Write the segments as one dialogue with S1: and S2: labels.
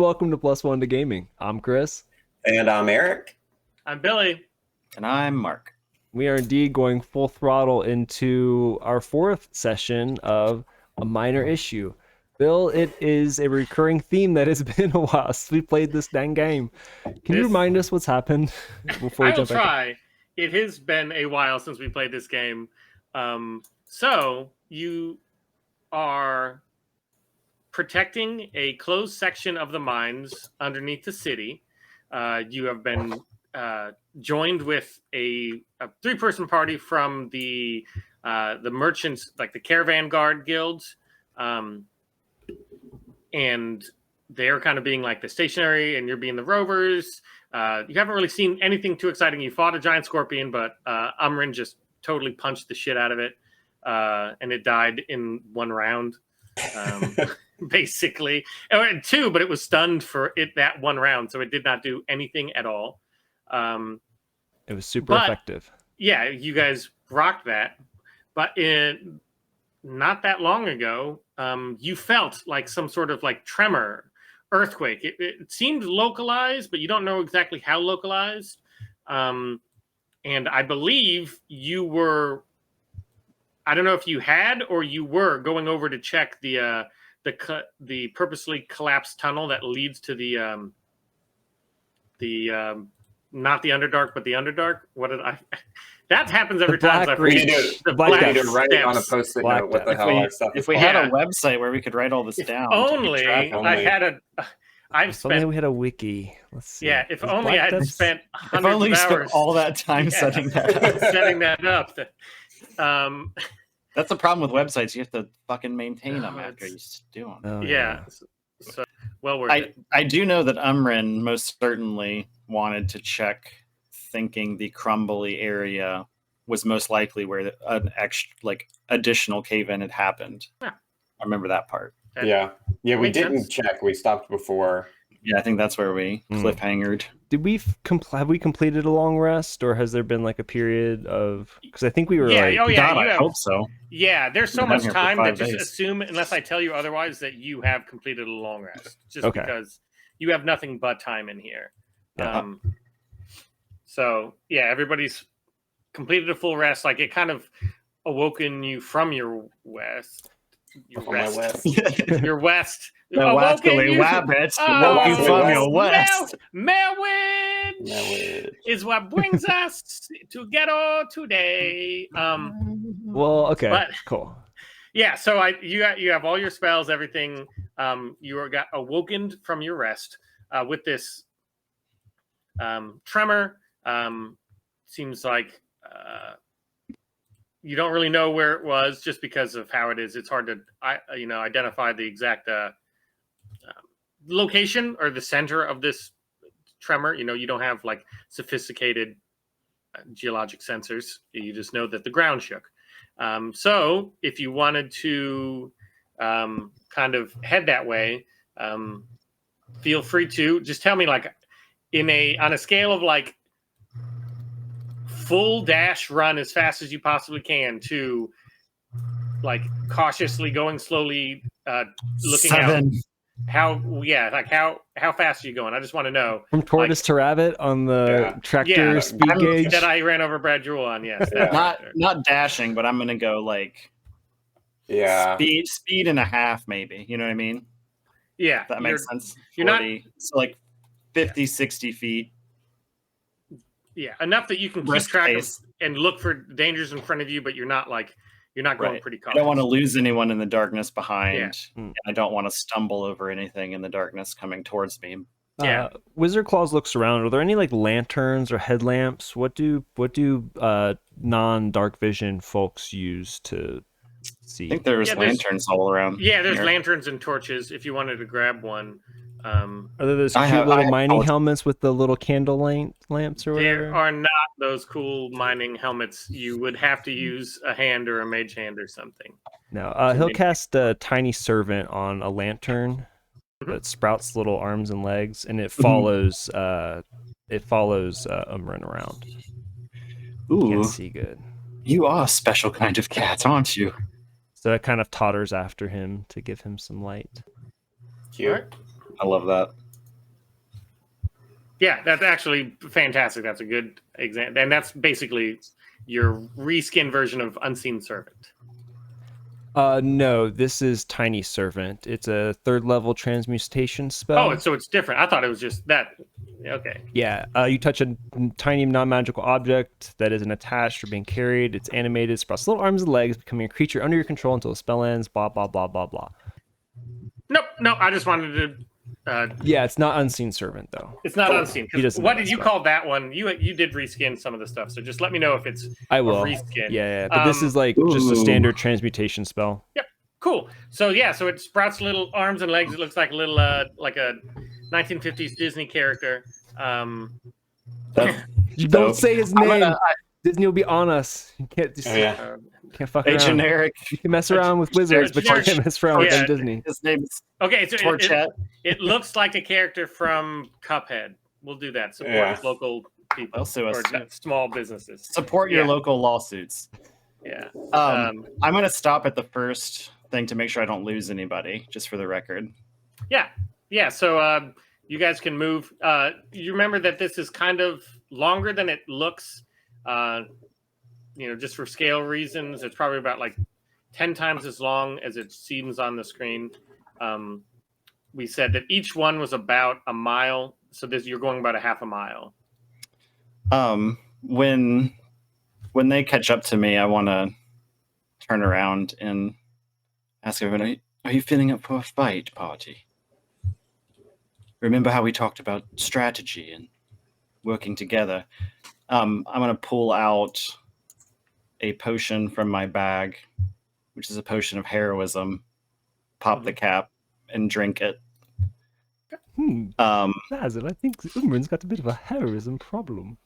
S1: welcome to Plus One to Gaming. I'm Chris.
S2: And I'm Eric.
S3: I'm Billy.
S4: And I'm Mark.
S1: We are indeed going full throttle into our fourth session of A Minor Issue. Bill, it is a recurring theme that has been a while since we played this dang game. Can you remind us what's happened before we jump back?
S3: I'll try. It has been a while since we played this game. So you are protecting a closed section of the mines underneath the city. You have been joined with a three-person party from the merchants, like the caravan guard guilds, and they're kind of being like the stationary, and you're being the rovers. You haven't really seen anything too exciting. You fought a giant scorpion, but Umrin just totally punched the shit out of it, and it died in one round, basically. Or two, but it was stunned for that one round, so it did not do anything at all.
S1: It was super effective. Yeah,
S3: you guys rocked that. But not that long ago, you felt like some sort of like tremor, earthquake. It seemed localized, but you don't know exactly how localized. And I believe you were, I don't know if you had or you were going over to check the purposely collapsed tunnel that leads to the not the Underdark, but the Underdark. What did I? That happens every time.
S2: We need to write it on a post-it note. What the hell our stuff is.
S4: If we had a website where we could write all this down.
S3: Only I had a. I've spent.
S1: Only we had a wiki. Let's see.
S3: Yeah, if only I had spent
S4: hundreds
S3: of hours.
S4: Spent all that time setting that up.
S3: Setting that up.
S4: That's the problem with websites. You have to fucking maintain them after you do them.
S1: Oh,
S3: yeah. So, well worth it.
S4: I do know that Umrin most certainly wanted to check, thinking the crumbly area was most likely where an additional cave-in had happened.
S3: Yeah.
S4: I remember that part.
S2: Yeah, we didn't check. We stopped before.
S4: Yeah, I think that's where we cliffhangered.
S1: Did we have we completed a long rest, or has there been like a period of? Because I think we were
S3: I
S4: hope so.
S3: Yeah, there's so much time that just assume, unless I tell you otherwise, that you have completed a long rest, just because you have nothing but time in here.
S1: Yeah.
S3: So yeah, everybody's completed a full rest. Like it kind of awoken you from your west. Your west. Your west.
S4: The wascally wabbits woke you from your west.
S3: Marriage is what brings us together today.
S1: Well, okay, but, cool.
S3: Yeah, so you have all your spells, everything. You got awoken from your rest with this tremor. Seems like you don't really know where it was, just because of how it is. It's hard to identify the exact location or the center of this tremor. You don't have like sophisticated geologic sensors. You just know that the ground shook. So if you wanted to kind of head that way, feel free to just tell me, like, on a scale of like full dash run as fast as you possibly can to like cautiously going slowly, looking
S4: 7.
S3: out. How fast are you going? I just want to know.
S1: From tortoise to rabbit on the tractor speed gauge
S3: that I ran over Brad Jewell on. Yes,
S4: not dashing, but I'm gonna go like speed and a half, maybe. You know what I mean?
S3: Yeah,
S4: if that makes sense.
S3: You're
S4: 40,
S3: not
S4: so like 50, 60 feet.
S3: Yeah, enough that you can keep track of and look for dangers in front of you, but you're not going pretty cautious.
S4: I don't want to lose anyone in the darkness behind. And I don't want to stumble over anything in the darkness coming towards me.
S3: Yeah.
S1: Wizard Claws looks around. Are there any like lanterns or headlamps? What do non-dark vision folks use to see?
S4: I think there's lanterns all around.
S3: Yeah, there's lanterns and torches if you wanted to grab one.
S1: Are there those cute little mining helmets with the little candle lamps or whatever?
S3: There are not those cool mining helmets. You would have to use a hand or a mage hand or something.
S1: No, he'll cast a tiny servant on a lantern that sprouts little arms and legs, and it follows Umrin around.
S4: Ooh,
S1: can't see good.
S4: You are a special kind of cat, aren't you?
S1: So it kind of totters after him to give him some light.
S2: Cute.
S4: I love that.
S3: Yeah, that's actually fantastic. That's a good example, and that's basically your reskin version of Unseen Servant.
S1: No, this is Tiny Servant. It's a 3rd level transmutation spell.
S3: Oh, so it's different. I thought it was just that. Okay.
S1: Yeah, you touch a tiny non-magical object that isn't attached or being carried. It's animated, sprouts little arms and legs, becoming a creature under your control until the spell ends. Blah blah blah blah blah.
S3: Nope. I just wanted to.
S1: Yeah, it's not Unseen Servant though.
S3: It's not Unseen. What did you
S1: spell.
S3: call that one? You did reskin some of the stuff, so just let me know if it's
S1: I will.
S3: a reskin.
S1: Yeah, but this is like just a standard transmutation spell.
S3: Yep. Cool. So so it sprouts little arms and legs. It looks like a little like a 1950s Disney character.
S1: You don't say his name. Disney will be on us. You can't just can't fuck around.
S4: Generic.
S1: You can mess around with wizards, but you can't mess around with Disney.
S4: His name's
S3: okay. So
S4: Torchet.
S3: It looks like a character from Cuphead. We'll do that. Support local people or small businesses.
S4: Support your local lawsuits.
S3: Yeah.
S4: I'm going to stop at the first thing to make sure I don't lose anybody, just for the record.
S3: Yeah. So you guys can move. You remember that this is kind of longer than it looks. Just for scale reasons, it's probably about like 10 times as long as it seems on the screen. We said that each one was about a mile. So you're going about a half a mile.
S4: When they catch up to me, I want to turn around and ask everyone, are you feeling up for a fight, party? Remember how we talked about strategy and working together? I'm going to pull out a potion from my bag, which is a potion of heroism, pop the cap, and drink it.
S1: Basil, I think Umrin's got a bit of a heroism problem.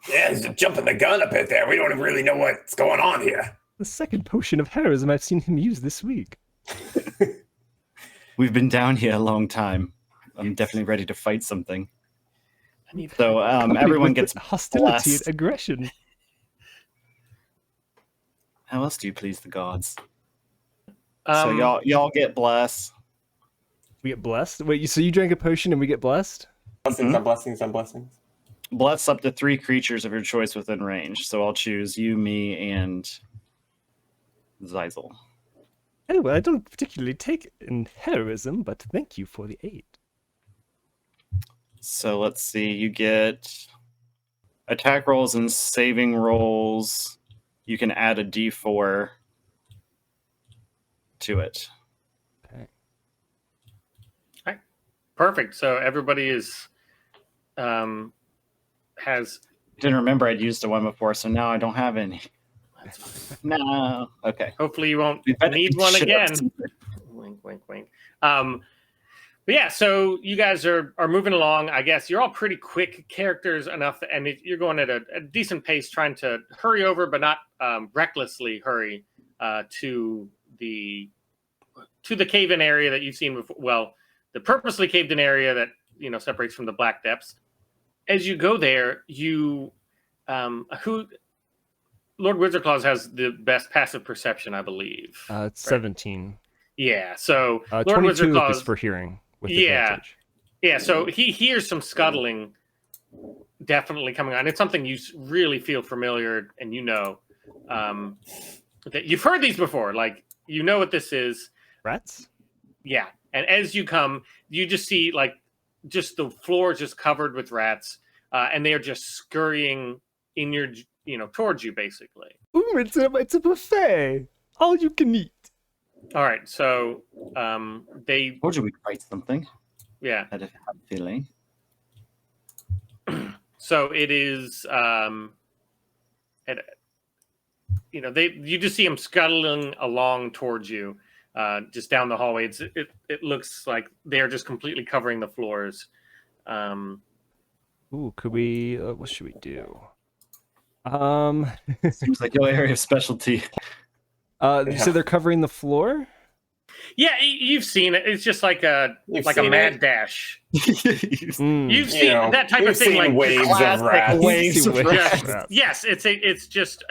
S2: Yeah, he's jumping the gun a bit there. We don't really know what's going on here.
S1: The second potion of heroism I've seen him use this week.
S4: We've been down here a long time. I'm definitely ready to fight something. So everyone gets
S1: hostility
S4: blessed.
S1: and aggression.
S4: How else do you please the gods? So y'all get blessed.
S1: We get blessed? Wait, so you drank a potion and we get blessed?
S2: Blessings on blessings on blessings.
S4: Bless up to 3 creatures of your choice within range. So I'll choose you, me, and Zeisel.
S1: Oh, well, I don't particularly take in heroism, but thank you for the aid.
S4: So let's see. You get attack rolls and saving rolls. You can add a d4 to it.
S1: Okay.
S3: All right. Perfect. So everybody is has.
S4: Didn't remember I'd used a one before, so now I don't have any.
S3: That's fine.
S4: No. Okay.
S3: Hopefully you won't need one again. Wink, wink, wink. But yeah, so you guys are moving along. I guess you're all pretty quick characters enough, and you're going at a decent pace, trying to hurry over, but not recklessly hurry to the cave-in area that you've seen before. Well, the purposely caved-in area that separates from the Black Depths. As you go there, Lord Wizardclaws has the best passive perception, I believe.
S1: It's 17.
S3: Yeah, so Lord
S1: 22
S3: Wizardclaws
S1: is for hearing. With
S3: advantage. So he hears some scuttling definitely coming on. It's something you really feel familiar, and that you've heard these before. Like, what this is.
S1: Rats?
S3: Yeah. And as you come, you just see just the floor just covered with rats, and they are just scurrying in your, towards you, basically.
S1: Ooh, it's a buffet. All you can eat.
S3: All right, so they.
S4: Told you we'd fight something.
S3: Yeah.
S4: I had a feeling.
S3: So it is. You just see them scuttling along towards you, just down the hallway. It looks like they're just completely covering the floors.
S1: Ooh, could we? What should we do?
S4: Seems like your area of specialty.
S1: So they're covering the floor?
S3: Yeah, you've seen it. It's just like a mad dash. You've seen that type of thing, like
S2: waves of rats.
S4: Waves of rats.
S3: Yes, it's just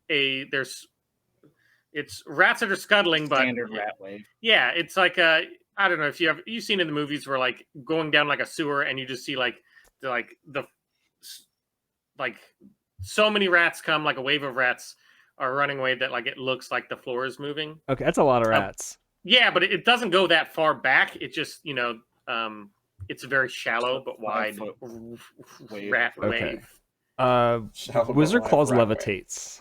S3: it's rats that are scuttling, but
S4: Standard rat wave.
S3: Yeah, it's like I don't know if you've seen in the movies where like going down like a sewer and you just see like like so many rats come, like a wave of rats are running away that like it looks like the floor is moving.
S1: Okay, that's a lot of rats.
S3: Yeah, but it doesn't go that far back. It just, it's a very shallow but wide
S4: 5-foot wave.
S3: rat
S1: Okay.
S3: wave.
S2: Shallow
S1: Wizard
S2: but
S1: Claws
S2: wide rat
S1: levitates.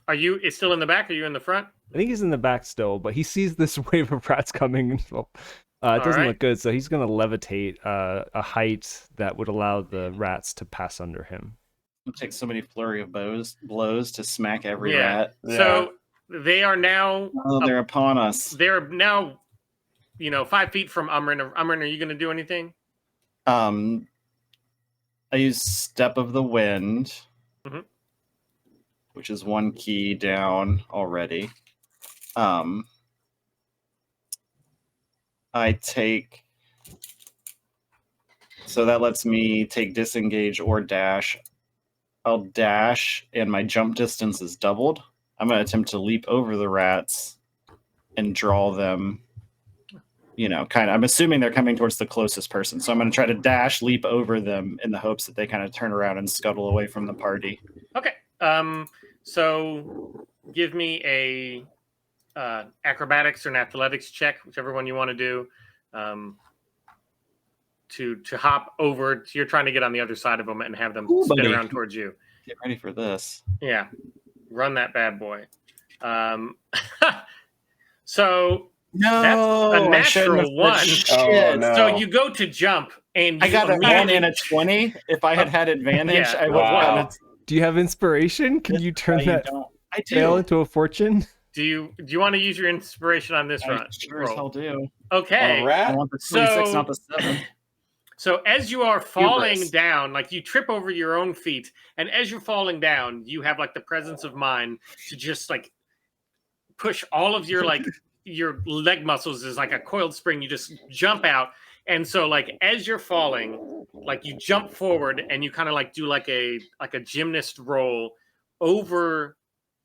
S3: It's still in the back? Are you in the front?
S1: I think he's in the back still, but he sees this wave of rats coming. Well, it doesn't
S3: right.
S1: look good, so he's going to levitate a height that would allow the rats to pass under him.
S4: It takes so many flurry of blows to smack every
S3: Yeah.
S4: rat.
S3: So they are now
S4: Oh, they're upon us.
S3: they're now 5 feet from Umrin. Umrin, are you going to do anything?
S4: I use Step of the Wind,
S3: Mhm.
S4: which is 1 key down already. I take, so that lets me take disengage or dash. I'll dash, and my jump distance is doubled. I'm going to attempt to leap over the rats and draw them. I'm assuming they're coming towards the closest person. So I'm going to try to dash, leap over them in the hopes that they kind of turn around and scuttle away from the party.
S3: Okay. So give me a acrobatics or an athletics check, whichever one you want to do, to hop over. You're trying to get on the other side of them and have them spin
S4: buddy.
S3: around towards you.
S4: Get ready for this.
S3: Yeah, run that bad boy. So
S4: No,
S3: that's a
S4: I shouldn't have
S3: natural one.
S4: said shit.
S2: Oh, no.
S3: So you go to jump, and
S4: I
S3: you
S4: got a 1
S3: immediately-
S4: and a 20. If I had advantage,
S3: Yeah.
S4: I would
S2: Wow.
S4: have.
S1: Do you have inspiration? Can you turn that
S4: I
S1: fail
S4: do.
S1: into a fortune?
S3: Do you want to use your inspiration on this
S4: I
S3: run?
S4: sure as hell do.
S3: Okay.
S2: A
S4: I
S2: rat?
S4: want the 26,
S3: So-
S4: not the 7.
S3: So as you are falling
S4: Hubris.
S3: down, like you trip over your own feet, and as you're falling down, you have like the presence of mind to just like push all of your like your leg muscles is like a coiled spring. You just jump out, and so like as you're falling, like you jump forward and you kind of like do like a gymnast roll over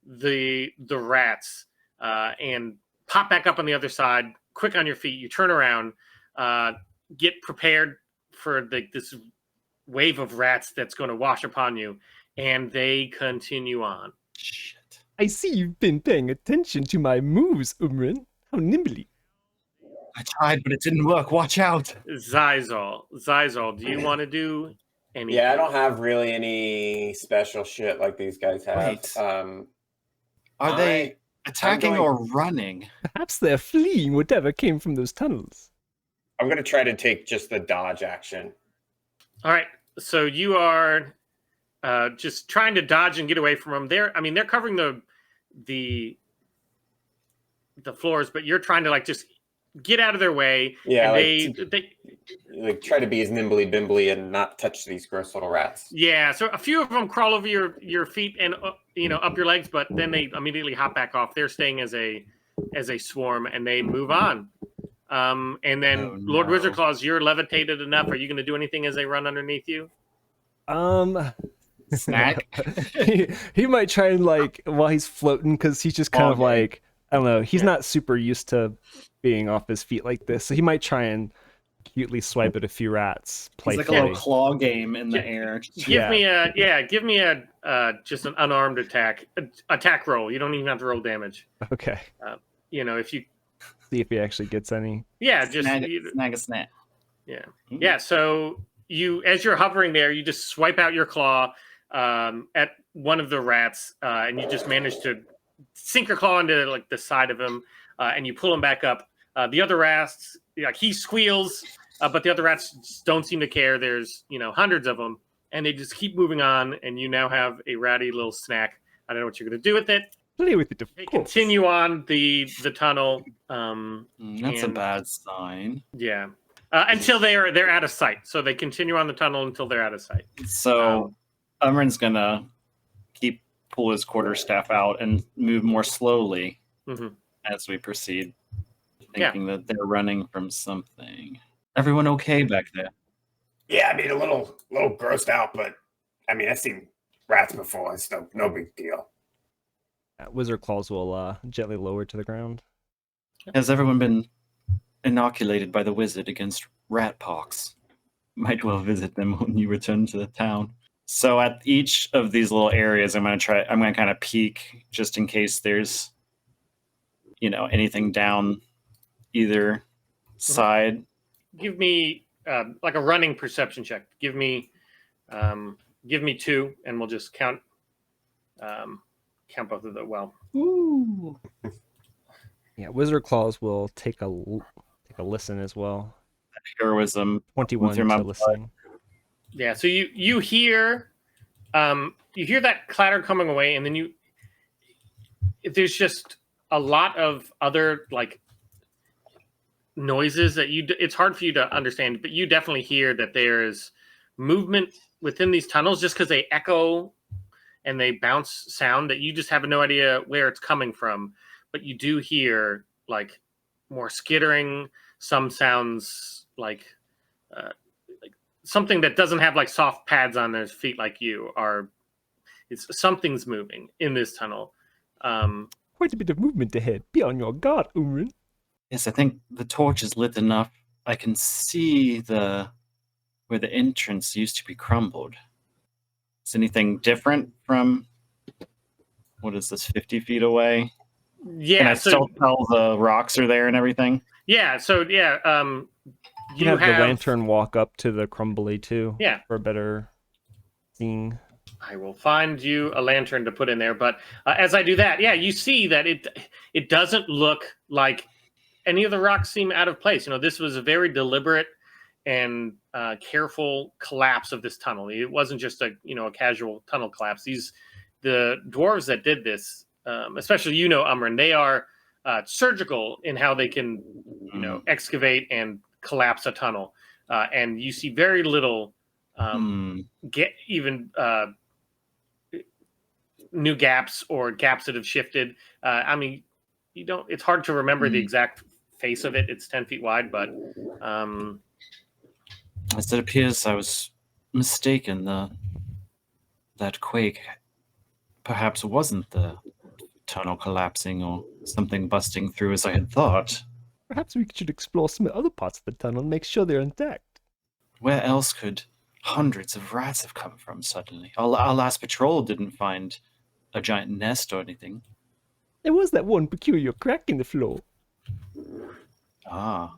S3: the rats and pop back up on the other side, quick on your feet. You turn around, get prepared for this wave of rats that's going to wash upon you, and they continue on.
S4: Shit.
S1: I see you've been paying attention to my moves, Umrin. How nimbly.
S4: I tried, but it didn't work. Watch out.
S3: Zizal, do you want to do anything?
S2: Yeah, I don't have really any special shit like these guys have.
S4: Wait. Are they attacking
S2: going-
S4: or running?
S1: Perhaps they're fleeing whatever came from those tunnels.
S2: I'm going to try to take just the dodge action.
S3: All right, so you are just trying to dodge and get away from them. They're covering the floors, but you're trying to like just get out of their way.
S2: Yeah,
S3: and
S2: like,
S3: they
S2: like try to be as nimbly bimbly and not touch these gross little rats.
S3: yeah. So a few of them crawl over your feet and up your legs, but then they immediately hop back off. They're staying as a swarm, and they move on. And then
S4: Oh,
S3: Lord
S4: no.
S3: Wizard Claws, you're levitated enough. Are you going to do anything as they run underneath you?
S4: Snack.
S1: he might try and like while he's floating, because he's just kind of
S4: Okay.
S1: like, I don't know, he's
S3: Yeah.
S1: not super used to being off his feet like this, so he might try and cutely swipe at a few rats
S4: It's like a
S1: playfully.
S4: little claw game in the
S3: Yeah.
S4: air.
S3: Give me a just an unarmed attack roll. You don't even have to roll damage.
S1: Okay,
S3: If you
S1: see if he actually gets any.
S3: just
S4: snag a snap.
S3: Yeah.
S4: Ooh.
S3: Yeah, so as you're hovering there, you just swipe out your claw at one of the rats, and you just manage to sink your claw into like the side of him, and you pull him back up. The other rats, like he squeals, but the other rats just don't seem to care. There's hundreds of them, and they just keep moving on. And you now have a ratty little snack. I don't know what you're going to do with it.
S1: Play with it, of
S3: They
S1: course.
S3: continue on the tunnel.
S4: That's a
S3: And-
S4: bad sign.
S3: Yeah. Until they're out of sight. So they continue on the tunnel until they're out of sight.
S4: So Umrin's gonna pull his quarterstaff out and move more slowly
S3: Mhm.
S4: as we proceed,
S3: Yeah.
S4: thinking that they're running from something. Everyone okay back there?
S2: Yeah, I mean, a little grossed out, but I mean, I've seen rats before. It's no big deal.
S1: Wizard Claws will gently lower to the ground.
S4: Has everyone been inoculated by the wizard against rat pox? might well visit them when you return to the town. So at each of these little areas, I'm gonna kind of peek just in case there's, anything down either side.
S3: Give me like a running perception check. Give me 2, and we'll just count both of the
S4: Ooh.
S1: Yeah, Wizard Claws will take a listen as well.
S4: Heroism.
S1: 21
S4: through my
S1: to
S4: blood.
S1: listen.
S3: Yeah, so you hear that clatter coming away, and then there's just a lot of other like noises that it's hard for you to understand, but you definitely hear that there's movement within these tunnels just because they echo and they bounce sound that you just have no idea where it's coming from. But you do hear like more skittering, some sounds like something that doesn't have like soft pads on their feet like you are. Something's moving in this tunnel.
S1: Quite a bit of movement ahead. Be on your guard, Umrin.
S4: Yes, I think the torch is lit enough. I can see where the entrance used to be crumbled. Is anything different from, what is this, 50 feet away?
S3: Yeah,
S4: Can I still tell the rocks are there and everything?
S3: Yeah, so yeah,
S1: You can have the lantern walk up to the crumbly too.
S3: Yeah.
S1: For a better seeing.
S3: I will find you a lantern to put in there, but as I do that, yeah, you see that it doesn't look like any of the rocks seem out of place. This was a very deliberate and careful collapse of this tunnel. It wasn't just a casual tunnel collapse. The dwarves that did this, especially Umrin, they are surgical in how they can excavate and collapse a tunnel, and you see very little get even new gaps or gaps that have shifted. It's hard to remember the exact face of it. It's 10 feet wide, but
S4: as it appears, I was mistaken. That quake perhaps wasn't the tunnel collapsing or something busting through as I had thought.
S1: Perhaps we should explore some other parts of the tunnel and make sure they're intact.
S4: Where else could hundreds of rats have come from suddenly? Our last patrol didn't find a giant nest or anything.
S1: There was that one peculiar crack in the floor.
S4: Ah.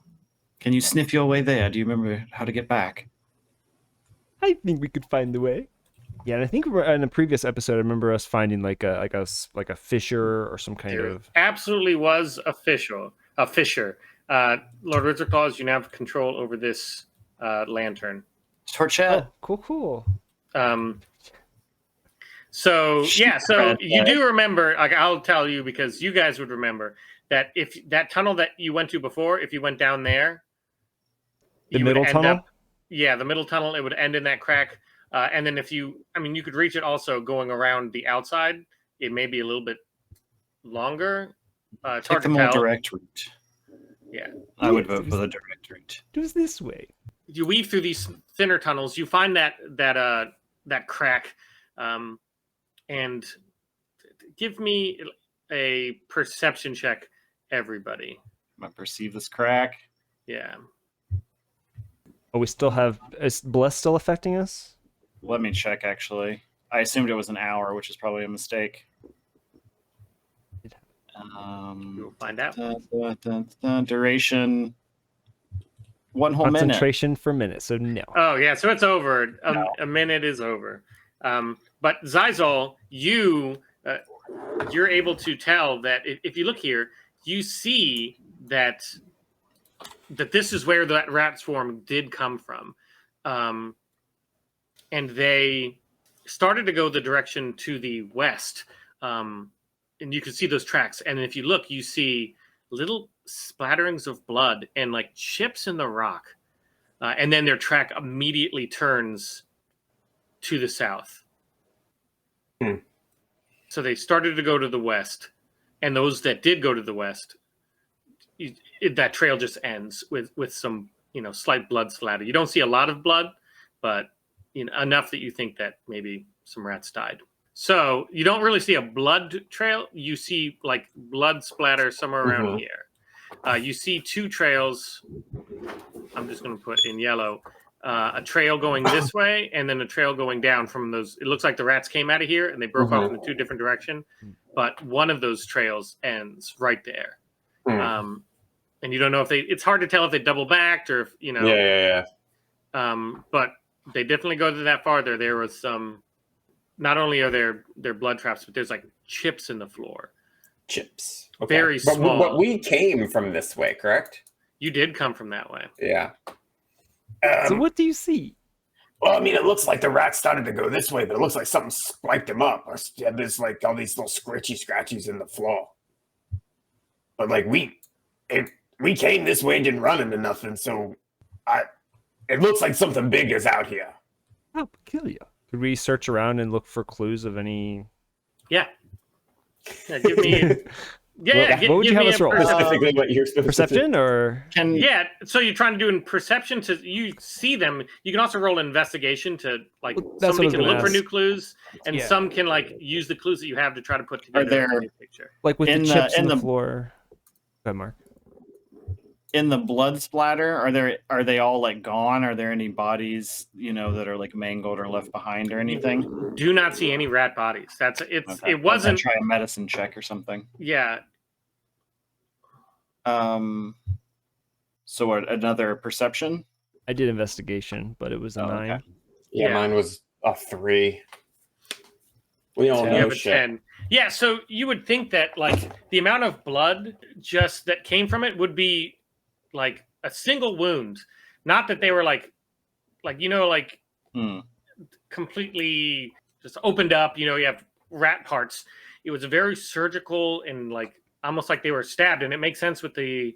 S4: Can you sniff your way there? Do you remember how to get back?
S1: I think we could find the way. Yeah, and I think in a previous episode, I remember us finding like a fissure or some kind of.
S3: Absolutely was a fissure. Lord Wizard Claws, you now have control over this lantern.
S4: Torchette.
S1: Oh, cool.
S3: So you do remember. Like, I'll tell you because you guys would remember that if that tunnel that you went to before, if you went down there,
S1: the middle tunnel.
S3: The middle tunnel. It would end in that crack. And then you could reach it also going around the outside. It may be a little bit longer. It's
S4: Take
S3: hard
S4: the
S3: to
S4: more
S3: tell.
S4: direct route.
S3: Yeah.
S4: I would vote for the direct route.
S1: It was this way.
S3: You weave through these thinner tunnels. You find that crack, and give me a perception check, everybody.
S4: I perceive this crack.
S3: Yeah.
S1: Oh, we still have. Is Bless still affecting us?
S4: Let me check, actually. I assumed it was an hour, which is probably a mistake.
S3: You'll find out.
S4: Duration. One whole minute.
S1: Concentration for a minute, so no.
S3: Oh, yeah, so it's over.
S4: No.
S3: A minute is over. But Zizal, you're able to tell that if you look here, you see that this is where that rat swarm did come from. And they started to go the direction to the west. And you can see those tracks. And if you look, you see little splatterings of blood and like chips in the rock. And then their track immediately turns to the south. So they started to go to the west. And those that did go to the west, that trail just ends with some, slight blood splatter. You don't see a lot of blood, but enough that you think that maybe some rats died. So you don't really see a blood trail. You see like blood splatter somewhere around here. You see two trails. I'm just going to put in yellow a trail going this way and then a trail going down from those. It looks like the rats came out of here and they broke off in the two different directions, but one of those trails ends right there. And you don't know if it's hard to tell if they double backed or if,
S5: Yeah.
S3: But they definitely go to that farther. There was some, not only are there blood traps, but there's like chips in the floor.
S5: Chips. Okay.
S3: Very small.
S5: But we came from this way, correct?
S3: You did come from that way.
S5: Yeah.
S1: So what do you see?
S2: Well, I mean, it looks like the rats started to go this way, but it looks like something spiked them up. There's like all these little scratchies in the floor. But like we came this way and didn't run into nothing, so it looks like something big is out here.
S1: How peculiar. Could we search around and look for clues of any?
S3: Yeah, give me.
S1: What would you have us roll?
S5: Specifically what you're supposed
S1: Perception or?
S3: Yeah, so you're trying to do in perception to you see them. You can also roll an investigation to like
S1: That's
S3: somebody
S1: what I
S3: can
S1: was
S3: look
S1: gonna
S3: for
S1: ask.
S3: new clues, and
S1: Yeah.
S3: some can like use the clues that you have to try to put together
S4: there-
S3: a new picture.
S1: Like with the
S4: In the-
S1: chips
S4: in
S1: in the
S4: the-
S1: floor. Go ahead, Mark.
S4: In the blood splatter, are they all like gone? Are there any bodies, that are like mangled or left behind or anything?
S3: Do not see any rat bodies.
S4: Okay.
S3: It wasn't.
S4: Try a medicine check or something.
S3: Yeah,
S4: So what, another perception?
S1: I did investigation, but it was a
S4: Oh,
S1: 9.
S4: okay.
S5: Yeah,
S3: Yeah.
S5: mine was a 3. We don't
S3: you
S5: know
S3: have a
S5: shit.
S3: 10. Yeah, so you would think that like the amount of blood just that came from it would be like a single wound, not that they were like completely just opened up. You have rat parts. It was very surgical and like almost like they were stabbed, and it makes sense with the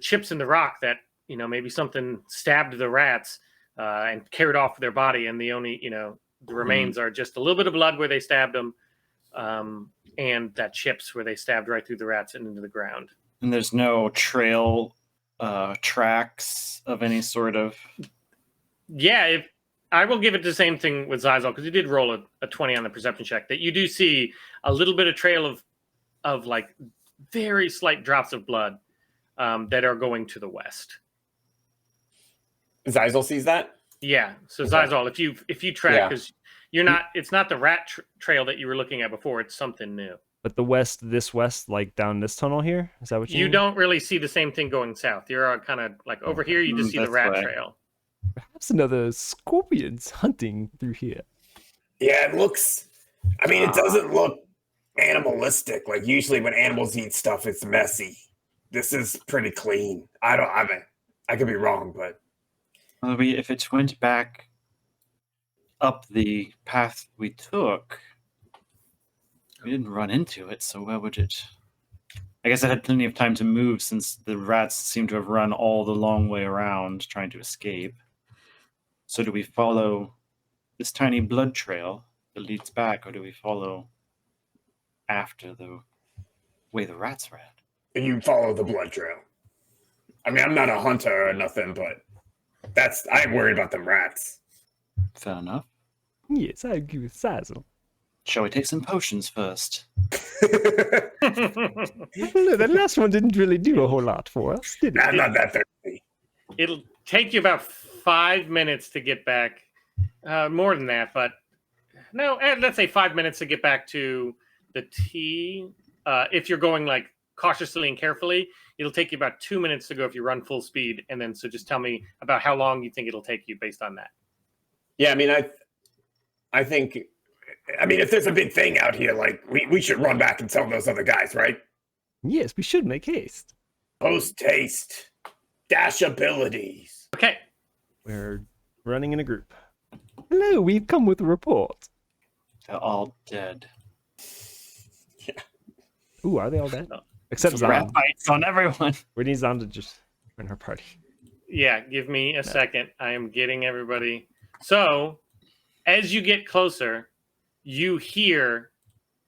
S3: chips in the rock that maybe something stabbed the rats and carried off their body, and the only the remains are just a little bit of blood where they stabbed them, and that chips where they stabbed right through the rats and into the ground.
S4: And there's no trail tracks of any sort of.
S3: Yeah, if I will give it the same thing with Zizal, because you did roll a 20 on the perception check, that you do see a little bit of trail of like very slight drops of blood that are going to the west.
S5: Zizel sees that?
S3: Yeah, so
S5: Okay.
S3: Zizal, if you track,
S5: Yeah.
S3: because it's not the rat trail that you were looking at before, it's something new.
S1: But the west, like down this tunnel here? Is that what you
S3: You
S1: mean?
S3: don't really see the same thing going south. You're kind of like over here, you just see the
S4: This
S3: rat
S4: way.
S3: trail.
S1: Perhaps another scorpions hunting through here.
S2: Yeah, it looks. I mean, it doesn't look animalistic. Like usually when animals eat stuff, it's messy. This is pretty clean. I could be wrong, but
S4: Well, if it went back up the path we took, we didn't run into it, so where would it? I guess it had plenty of time to move since the rats seem to have run all the long way around trying to escape. So do we follow this tiny blood trail that leads back, or do we follow after the way the rats ran?
S2: you follow the blood trail. I mean, I'm not a hunter or nothing, but I ain't worried about them rats.
S4: Fair enough.
S1: Yes, I agree with Sazzle.
S4: Shall we take some potions first?
S1: I don't know, that last one didn't really do a whole lot for us, did it?
S2: I'm not that thirsty.
S3: It'll take you about 5 minutes to get back. More than that, but no, let's say 5 minutes to get back to the T. If you're going like cautiously and carefully, it'll take you about 2 minutes to go if you run full speed. And then, so just tell me about how long you think it'll take you based on that.
S2: Yeah, I mean, I think, if there's a big thing out here, like we should run back and tell those other guys, right?
S1: Yes, we should make haste.
S2: Post haste, dash abilities.
S3: Okay.
S1: We're running in a group. Hello, we've come with a report.
S4: They're all dead.
S1: Ooh, are they all dead?
S3: No.
S1: Except
S4: Rat
S1: Zan.
S4: bites on everyone.
S1: We need Zan to just join our party.
S3: Yeah, give me a second. I am getting everybody. So, as you get closer, you hear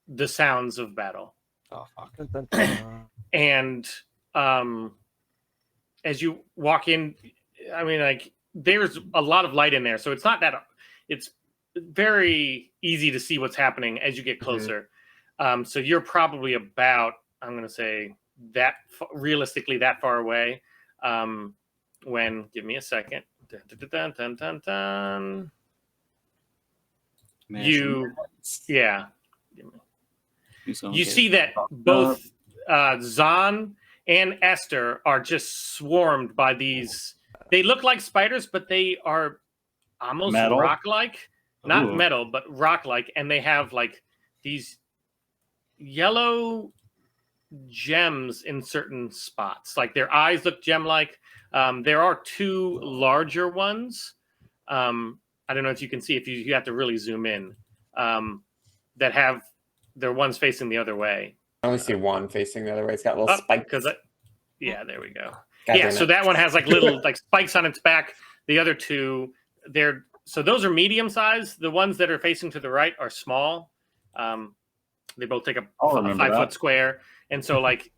S3: the sounds of battle.
S4: Oh fuck.
S1: Dun, dun, dun.
S3: And as you walk in, there's a lot of light in there, so it's very easy to see what's happening as you get closer. So you're probably about, I'm going to say, realistically that far away. Give me a second. Dun, dun, dun, dun, dun, dun.
S4: Measurements.
S3: Yeah.
S4: Who's gonna
S3: You
S4: get
S3: see that
S4: fucked
S3: both Zahn and Esther are just swarmed by these. They look like spiders, but they are almost
S4: Metal?
S3: rock-like. Not
S4: Ooh.
S3: metal, but rock-like, and they have like these yellow gems in certain spots. Like their eyes look gem-like. There are two larger ones. I don't know if you can see, if you have to really zoom in, that have their ones facing the other way.
S5: I only see one facing the other way. It's got little spikes.
S3: Yeah, there we go.
S5: God
S3: Yeah,
S5: damn
S3: so
S5: it.
S3: that one has like little like spikes on its back. The other two, so those are medium size. The ones that are facing to the right are small. They both take a
S4: I'll
S3: 5
S4: remember
S3: foot
S4: that.
S3: square, and so like,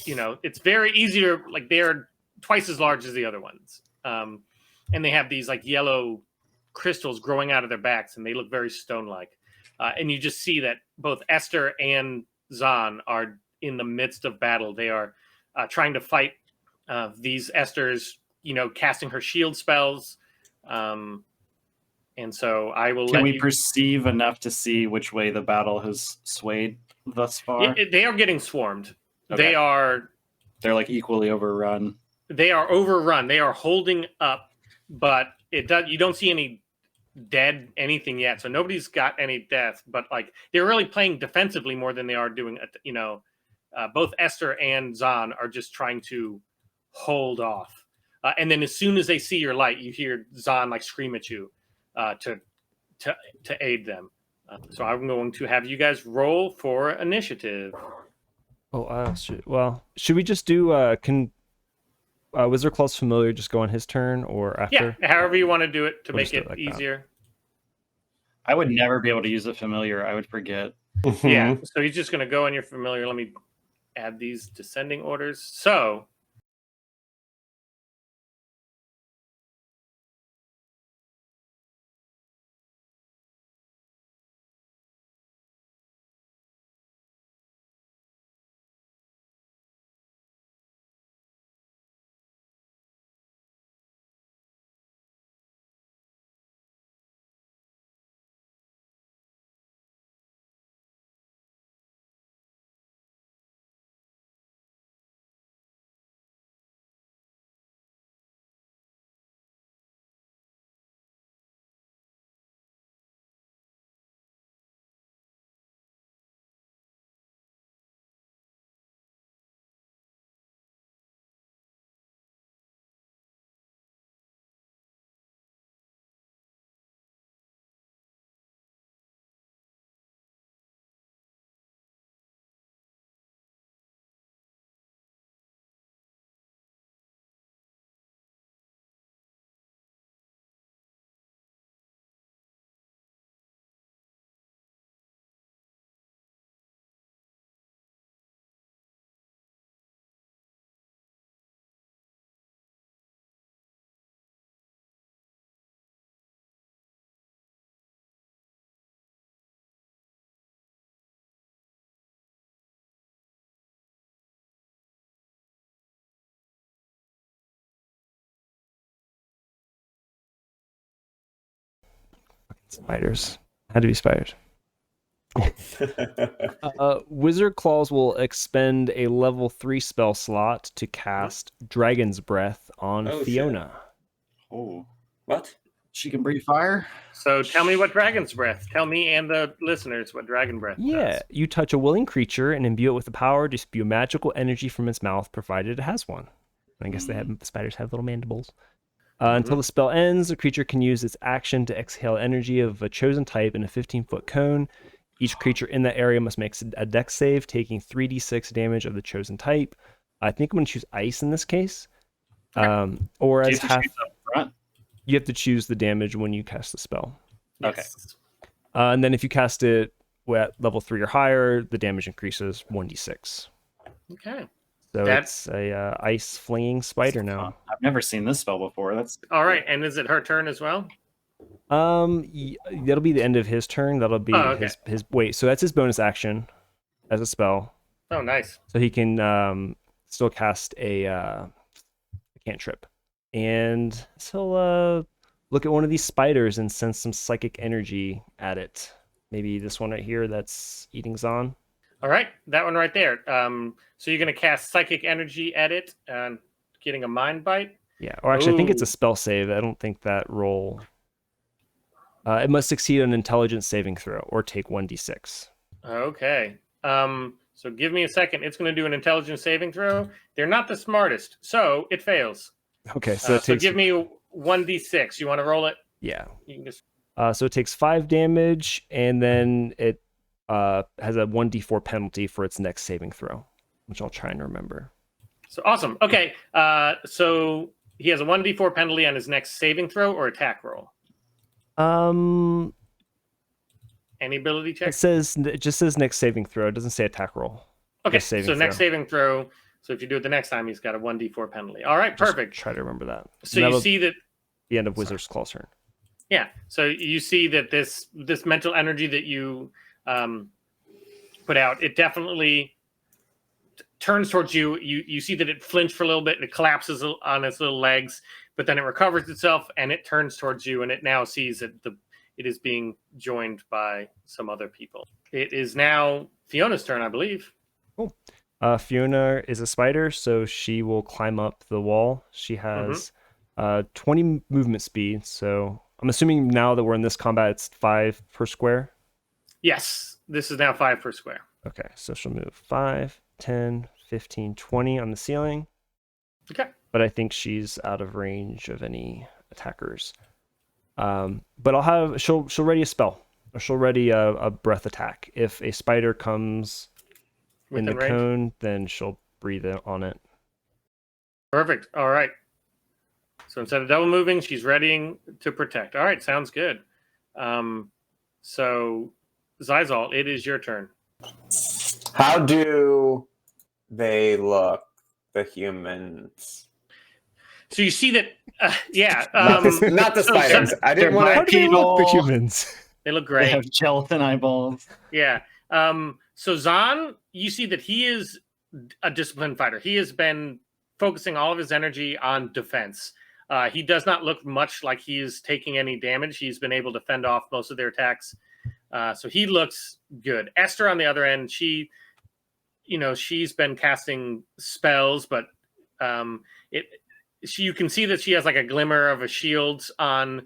S3: it's very easy to like, they're twice as large as the other ones. And they have these like yellow crystals growing out of their backs, and they look very stone-like. And you just see that both Esther and Zahn are in the midst of battle. They are trying to fight these Esther's, casting her shield spells. And so I will
S4: Can
S3: let
S4: we
S3: you.
S4: perceive enough to see which way the battle has swayed thus far?
S3: They are getting swarmed.
S4: Okay.
S3: They're
S4: like equally overrun.
S3: They are overrun. They are holding up, but you don't see any dead anything yet. So nobody's got any death, but like they're really playing defensively more than they are doing. Both Esther and Zahn are just trying to hold off. And then as soon as they see your light, you hear Zahn like scream at you to aid them. So I'm going to have you guys roll for initiative.
S1: Oh, should we just do Wizard Claw's familiar just go on his turn or after?
S3: Yeah, however you want to do it to
S1: We'll
S3: make
S1: just do
S3: it
S1: it like
S3: easier.
S4: I would never be able to use it familiar. I would forget.
S3: Yeah, so he's just going to go on your familiar. Let me add these descending orders. So
S1: Spiders. Had to be spiders. Wizard Claws will expend a level 3 spell slot to cast Dragon's Breath on
S5: Oh, shit.
S1: Fiona.
S4: Oh,
S5: What?
S4: she can breathe fire.
S3: So tell me what Dragon's Breath. Tell me and the listeners what Dragon Breath
S1: Yeah,
S3: does.
S1: you touch a willing creature and imbue it with the power to spew magical energy from its mouth, provided it has one. And I guess the spiders have little mandibles. Until the spell ends, the creature can use its action to exhale energy of a chosen type in a 15-foot cone. Each creature in that area must make a dex save, taking 3d6 damage of the chosen type. I think I'm going to choose ice in this case. Or as half,
S4: Front?
S1: you have to choose the damage when you cast the spell.
S4: Okay.
S3: Yes.
S1: And then if you cast it at level 3 or higher, the damage increases 1d6.
S3: Okay.
S1: So it's a ice flinging spider now.
S4: I've never seen this spell before. That's
S3: All right. And is it her turn as well?
S1: That'll be the end of his turn. That'll be
S3: okay.
S1: his wait. So that's his bonus action as a spell.
S3: Oh, nice.
S1: So he can still cast a cantrip. And so look at one of these spiders and send some psychic energy at it. Maybe this one right here that's eating Zon.
S3: All right, that one right there. So you're going to cast psychic energy at it, getting a mind bite.
S1: Yeah, or actually, I think it's a
S3: Ooh.
S1: spell save. I don't think that roll. It must succeed an intelligence saving throw or take 1d6.
S3: Okay. So give me a second. It's going to do an intelligence saving throw. They're not the smartest, so it fails.
S1: Okay, so it
S3: So
S1: takes.
S3: give me 1d6. You want to roll it?
S1: Yeah.
S3: You can just.
S1: So it takes 5 damage, and then it has a 1d4 penalty for its next saving throw, which I'll try and remember.
S3: So awesome. Okay. So he has a 1d4 penalty on his next saving throw or attack roll. Any ability check?
S1: It just says next saving throw. It doesn't say attack roll.
S3: Okay.
S1: Just saving
S3: So next
S1: throw.
S3: saving throw. So if you do it the next time, he's got a 1d4 penalty. All right.
S1: Just
S3: Perfect.
S1: try to remember that.
S3: So
S1: And
S3: you
S1: that'll
S3: see that.
S1: be the end of Wizard's Claw's turn.
S3: Yeah. So you see that this mental energy that you put out, it definitely turns towards you. You see that it flinched for a little bit and it collapses on its little legs, but then it recovers itself and it turns towards you, and it now sees that it is being joined by some other people. It is now Fiona's turn, I believe.
S1: Cool. Fiona is a spider, so she will climb up the wall. She has 20 movement speed, so I'm assuming now that we're in this combat, it's 5 per square.
S3: Yes, this is now 5 per square.
S1: Okay, so she'll move 5, 10, 15, 20 on the ceiling.
S3: Okay.
S1: But I think she's out of range of any attackers. But she'll ready a spell, or she'll ready a breath attack. If a spider comes in the
S3: Within range?
S1: cone, then she'll breathe on it.
S3: Perfect. All right. So instead of double moving, she's readying to protect. All right, sounds good. So Zizal, it is your turn.
S5: How do they look, the humans?
S3: So you see that, yeah.
S5: Not the spiders. I didn't want
S1: How
S5: to.
S1: do they look for
S4: Bipedal.
S1: humans?
S3: They look
S4: They
S3: great.
S4: have gelatin eyeballs.
S3: Yeah. So Zahn, you see that he is a disciplined fighter. He has been focusing all of his energy on defense. He does not look much like he is taking any damage. He's been able to fend off most of their attacks. So he looks good. Esther, on the other end, she's been casting spells, but you can see that she has like a glimmer of a shield on,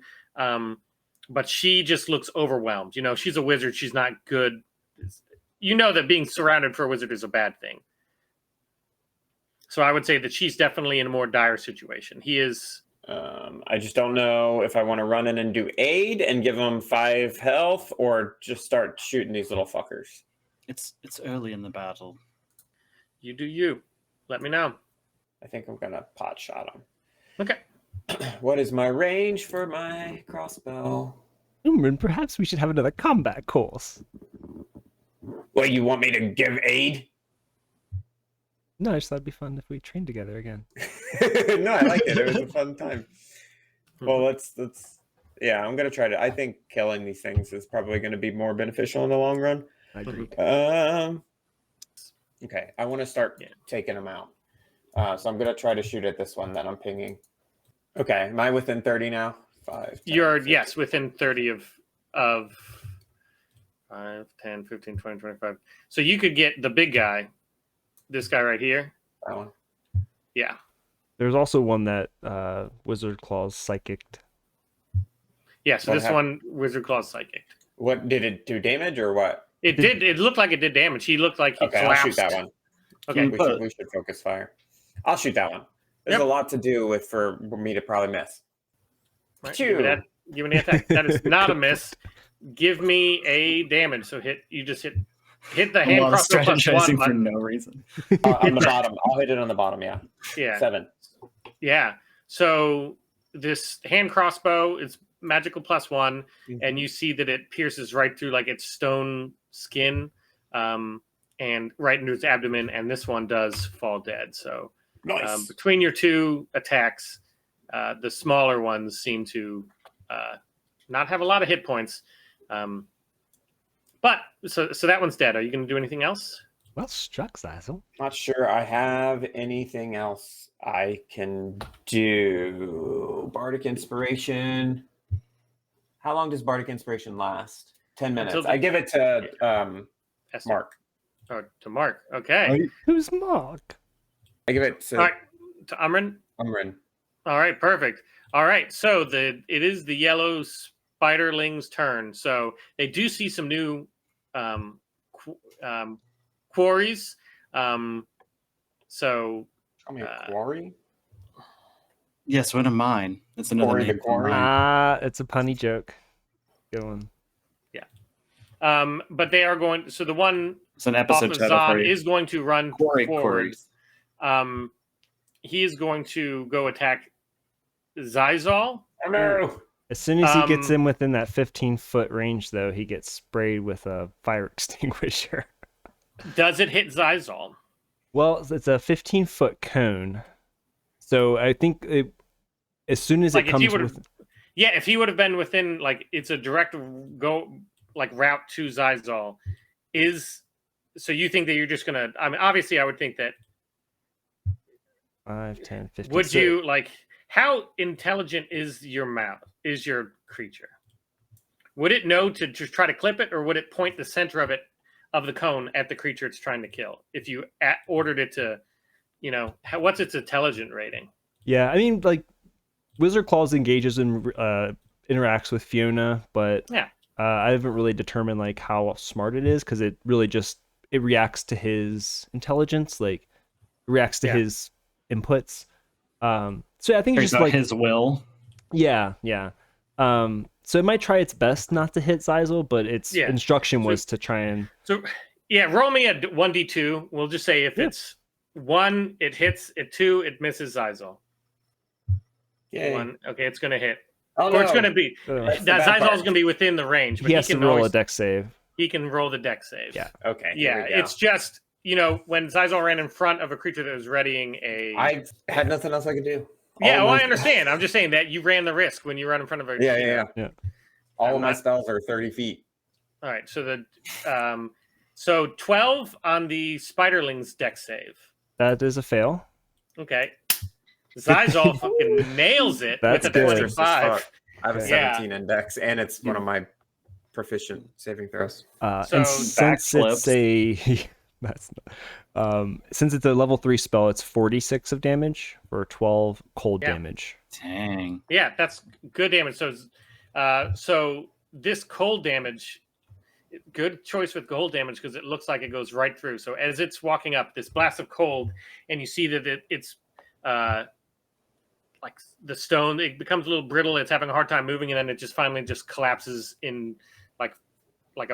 S3: but she just looks overwhelmed. She's a wizard. She's not good. That being surrounded for a wizard is a bad thing. So I would say that she's definitely in a more dire situation. He is.
S5: I just don't know if I want to run in and do aid and give them 5 health, or just start shooting these little fuckers.
S4: It's early in the battle.
S3: You do you. Let me know.
S5: I think I'm gonna pot shot them.
S3: Okay.
S5: What is my range for my crossbow?
S1: And perhaps we should have another combat course.
S5: What, you want me to give aid?
S1: No, I just thought it'd be fun if we trained together again.
S5: No, I liked it. It was a fun time. Well, let's. Yeah, I'm gonna try to. I think killing these things is probably going to be more beneficial in the long run.
S1: I agreed.
S5: Okay, I want to start taking them out. So I'm gonna try to shoot at this one that I'm pinging. Okay, am I within 30 now? 5. 10,
S3: You're
S5: 15.
S3: yes within 30 of 5, 10, 15, 20, 25. So you could get the big guy, this guy right here.
S5: That one.
S3: Yeah.
S1: There's also one that Wizard Claw's psychicked.
S3: Yeah, so
S5: What
S3: this
S5: happened?
S3: one Wizard Claw's psychic.
S5: What did it do? Damage or what?
S3: It looked like it did damage. He looked like he
S5: Okay,
S3: collapsed.
S5: I'll shoot that one.
S3: Okay.
S5: We should focus fire. I'll shoot that one. There's a lot to do for me to probably miss.
S3: Right, give me the attack. That is not a miss. Give me a damage. So hit the hand
S4: A lot of
S3: crossbow plus
S4: strategizing
S3: one.
S4: for no reason.
S5: On the bottom. I'll hit it on the bottom, yeah.
S3: Yeah.
S5: 7.
S3: Yeah. So this hand crossbow is magical plus 1, and you see that it pierces right through like its stone skin, and right into its abdomen, and this one does fall dead. So
S5: Nice.
S3: between your two attacks, the smaller ones seem to not have a lot of hit points. But so that one's dead. Are you going to do anything else?
S1: Well struck, Zazzle.
S5: Not sure I have anything else I can do. Bardic Inspiration. How long does Bardic Inspiration last? 10 minutes. I give it to
S3: Esther.
S5: Mark.
S3: Oh, to Mark. Okay.
S1: Who's Mark?
S5: I give it to
S3: All right. To Umrin.
S5: Umrin.
S3: All right. Perfect. All right. So it is the yellow spiderling's turn. So they do see some new quarries. So
S5: Call me a quarry?
S4: Yes, one of mine. That's another
S5: Quarry the
S4: name for
S5: Quarry?
S4: mine.
S1: It's a punny joke. Good one.
S3: but they are going. So the one
S4: It's an
S3: off
S4: episode
S3: of
S4: title for
S3: Zod
S4: you.
S3: is going to run
S4: Quarry
S3: forward.
S4: Quarries.
S3: He is going to go attack Zizal.
S5: Oh no!
S1: As soon as he gets
S3: Um,
S1: in within that 15-foot range, though, he gets sprayed with a fire extinguisher.
S3: Does it hit Zizal?
S1: Well, it's a 15-foot cone. So I think as soon as
S3: Like
S1: it
S3: if he
S1: comes
S3: would
S1: with...
S3: have, yeah, if he would have been within, like, it's a direct route to Zizal. So you think that you're just gonna? I mean, obviously, I would think that.
S1: 5, 10, 15...
S3: Would
S1: So-
S3: you like? How intelligent is your creature? Would it know to just try to clip it, or would it point the center of the cone at the creature it's trying to kill? If you ordered it to, what's its intelligent rating?
S1: Yeah, I mean, like, Wizard Claws engages and interacts with Fiona, but
S3: Yeah.
S1: I haven't really determined, like, how smart it is, because it really just, it reacts to his intelligence, like, it reacts to his inputs. So I think it's
S4: It's
S1: just, like,
S4: his will.
S1: yeah. So it might try its best not to hit Zizal, but its instruction was to try and...
S3: So, roll me a 1d2. We'll just say if it's 1, it hits. At 2, it misses Zizal.
S5: Yay.
S3: 1, okay, it's going to hit.
S5: Oh,
S3: Or it's going to be...
S5: That's the bad
S3: Zizal's
S5: part.
S3: going to be within the range. But
S1: He has to
S3: can
S1: roll
S3: always,
S1: a dex save.
S3: He can roll the dex save.
S1: Yeah.
S5: Okay. here we go.
S3: It's just, when Zizal ran in front of a creature that was readying a...
S5: I had nothing else I could do.
S3: Yeah,
S5: All
S3: I
S5: my-
S3: understand. I'm just saying that you ran the risk when you run in front of a...
S5: Yeah. All
S3: I'm
S5: of my
S3: not-
S5: spells are 30 feet.
S3: All right, so so 12 on the Spiderling's dex save.
S1: That is a fail.
S3: Okay. Zizal fucking nails it
S1: That's
S3: with an
S1: good.
S3: extra 5.
S5: Fuck. I have a
S3: Yeah.
S5: 17 index, and it's one of my proficient saving throws.
S3: So
S1: And since it's a that's since it's a level 3 spell, it's 46 of damage for 12 cold damage.
S4: Dang.
S3: Yeah, that's good damage. So this cold damage, good choice with cold damage because it looks like it goes right through. So as it's walking up, this blast of cold, and you see that it's like the stone, it becomes a little brittle. It's having a hard time moving, and then it just finally just collapses in like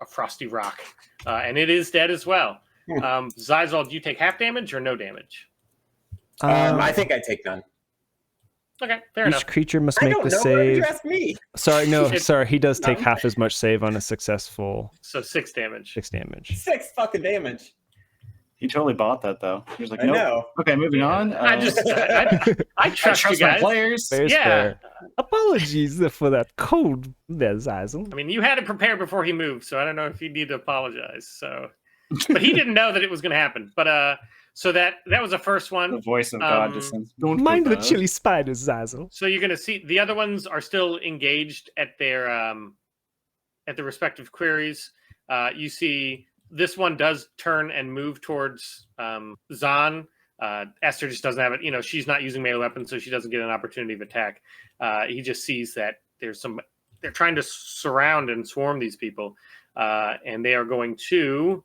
S3: a frosty rock, and it is dead as well. Zizal, do you take half damage or no damage?
S5: I think I take none.
S3: Okay, fair
S1: Each
S3: enough.
S1: creature must
S5: I
S1: make
S5: don't
S1: the
S5: know. Why did
S1: save.
S5: you ask me?
S1: Sorry, he does take
S5: No.
S1: half as much save on a successful
S3: So 6 damage.
S1: 6 damage.
S5: 6 fucking damage.
S4: He totally bought that though. He was like,
S5: I
S4: nope.
S5: know.
S4: Okay, moving on.
S3: I
S4: I
S3: trust you
S4: my
S3: guys.
S4: players.
S1: Fair's
S3: Yeah.
S1: fair. Apologies for that cold there, Zazzle.
S3: I mean, you had it prepared before he moved, so I don't know if you need to apologize. So, but he didn't know that it was going to happen. But so that was the first
S4: The
S3: one.
S4: voice of God just says, don't
S1: Mind
S4: feel
S1: the
S4: bad."
S1: chilly spiders, Zazzle.
S3: So you're going to see the other ones are still engaged at their respective queries. You see this one does turn and move towards Zahn. Esther just doesn't have it. She's not using melee weapons, so she doesn't get an opportunity of attack. He just sees that they're trying to surround and swarm these people, and they are going to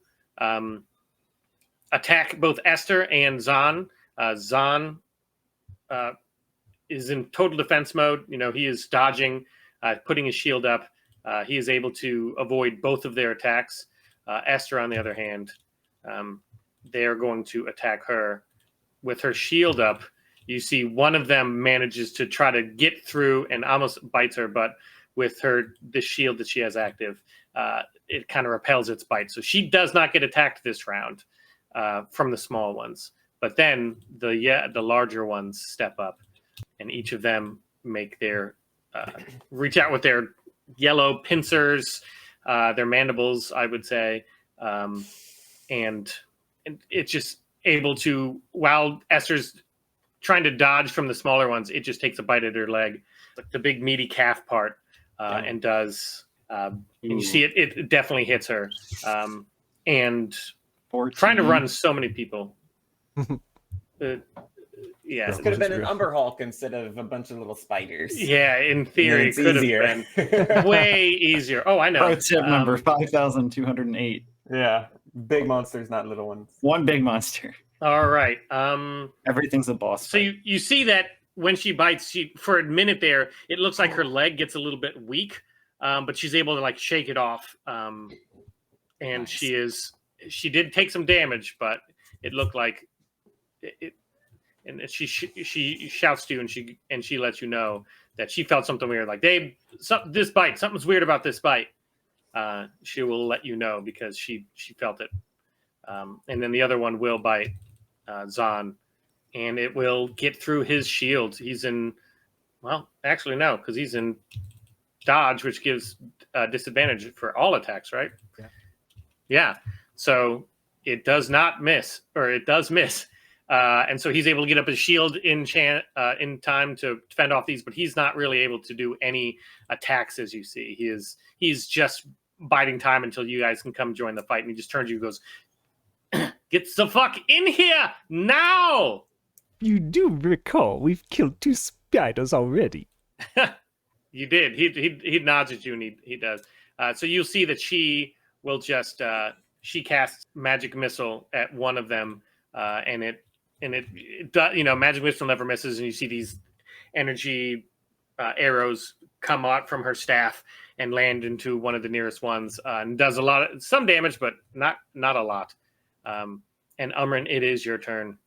S3: attack both Esther and Zahn. Zahn is in total defense mode. He is dodging, putting his shield up. He is able to avoid both of their attacks. Esther, on the other hand, they are going to attack her with her shield up. You see one of them manages to try to get through and almost bites her, but with the shield that she has active, it kind of repels its bite. So she does not get attacked this round from the small ones. But then the larger ones step up, and each of them make their reach out with their yellow pincers, their mandibles, I would say, and it's just able to, while Esther's trying to dodge from the smaller ones, it just takes a bite at her leg, like the big meaty calf part, and does. And you see it definitely hits her. And
S4: 14.
S3: trying to run so many people. Yeah,
S5: This could have been an Umber Hulk instead of a bunch of little spiders.
S3: yeah. In theory,
S5: It's
S3: it could
S5: easier.
S3: have been way easier. Oh, I know.
S4: Pro tip number 5,208.
S5: Yeah, big monsters, not little ones.
S4: One big monster.
S3: All right.
S4: Everything's a boss
S3: So
S4: fight.
S3: you see that when she bites, for a minute there, it looks like her leg gets a little bit weak, but she's able to like shake it off. And
S4: Nice.
S3: she did take some damage, but it looked like it. And she shouts to you, and she lets you know that she felt something weird. Like, Dave, this bite, something's weird about this bite. She will let you know because she felt it. And then the other one will bite Zahn, and it will get through his shield. He's in, well, actually no, because he's in dodge, which gives disadvantage for all attacks, right?
S1: Yeah.
S3: Yeah. So it does not miss, or it does miss. And so he's able to get up his shield in time to fend off these, but he's not really able to do any attacks, as you see. He's just biding time until you guys can come join the fight, and he just turns to you and goes, "Get the fuck in here now!"
S1: You do recall we've killed 2 spiders already.
S3: You did. He nods at you, and he does. So you'll see that she will just she casts magic missile at one of them, and it does, magic missile never misses, and you see these energy arrows come out from her staff and land into one of the nearest ones, and does some damage, but not a lot. And Umrin, it is your turn.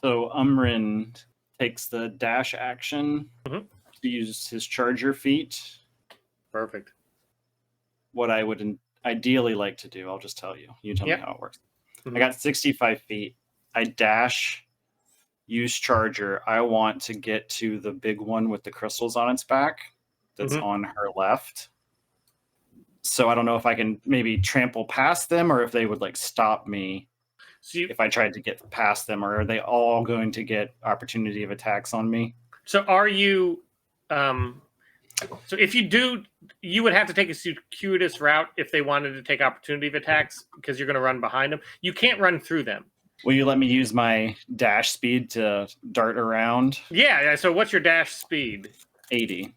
S4: So Umrin takes the dash action to use his charger feat.
S3: Perfect.
S4: What I would ideally like to do, I'll just tell you. You tell me how it works. I got 65 feet. I dash, use charger. I want to get to the big one with the crystals on its back that's on her left. So I don't know if I can maybe trample past them, or if they would like stop me if I tried to get past them, or are they all going to get opportunity of attacks on me?
S3: So are you so if you do, you would have to take a circuitous route if they wanted to take opportunity of attacks, because you're going to run behind them. You can't run through them.
S4: Will you let me use my dash speed to dart around?
S3: Yeah. So what's your dash speed?
S4: 80.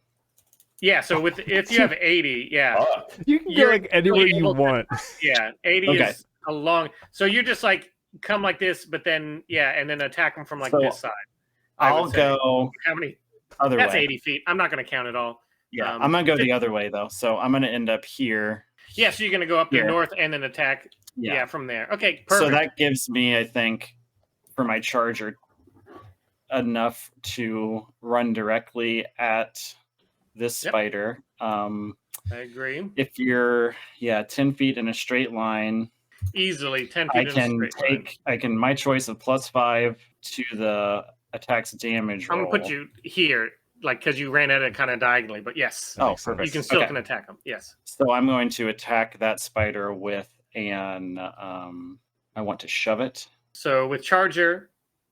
S3: Yeah. So if you have 80, yeah,
S1: You can go like anywhere you want.
S3: Yeah, 80
S4: Okay.
S3: is a long. So you're just like come like this, but then and then attack them from like this side.
S4: I'll go.
S3: How many?
S4: Other
S3: That's
S4: way.
S3: 80 feet. I'm not going to count it all.
S4: Yeah, I'm gonna go the other way though. So I'm gonna end up here.
S3: Yeah, so you're going to go up there
S4: Here.
S3: north and then attack. Yeah, from there. Okay, perfect.
S4: So that gives me, I think, for my charger, enough to run directly at this spider.
S3: I agree.
S4: If you're 10 feet in a straight line,
S3: Easily 10 feet
S4: I
S3: in a
S4: can
S3: straight line.
S4: my choice of +5 to the attack's damage roll.
S3: I'm going to put you here, like, because you ran at it kind of diagonally, but yes.
S4: Oh, perfect.
S3: You can still
S4: Okay.
S3: can attack them. Yes.
S4: So I'm going to attack that spider with an I want to shove it.
S3: So with Charger,